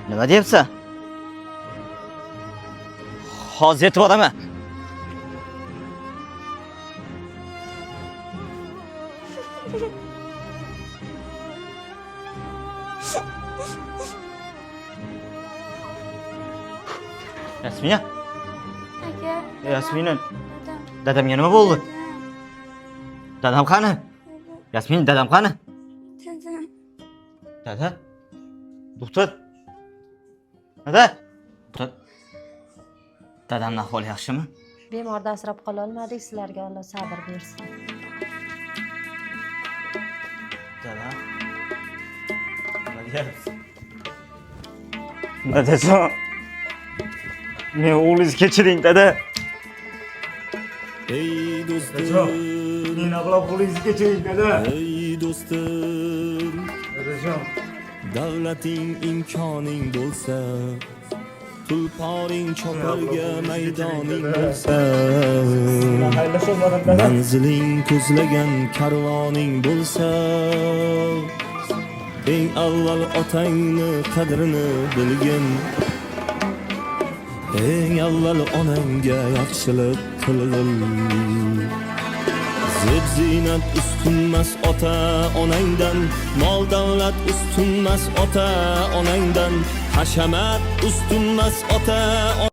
Nima deyapsan? Hozir yetib boraman. Yasmina. Aka. Yasmina. Dadamga nima bo'ldi? Dadam qani? Yasmin, dadam qani? Dadam. Dada? Doktor? Dada? Dadamning ahvoli yaxshimi? Bemorni asrab qola olmadik, sizlarga Alloh sabr bersin. Dada? Nima deyapsiz? Dadajon. Men o'g'lingizni kechiring, dada. Ey do'stim, Meni avlod o'g'lingizni kechiring, dada. ey do'stim, Dadajon. davlating imkoning bo'lsa, tulporing choparga maydoning bo'lsa, manziling ko'zlagan karvoning bo'lsa, eng avval otangni qadrini bilgin. Eng avval onangga yaxshilik qilgin. Zeb zinat ustunmas ota onangdan, mol davlat ustunmas ota onangdan, hashamat ustunmas ota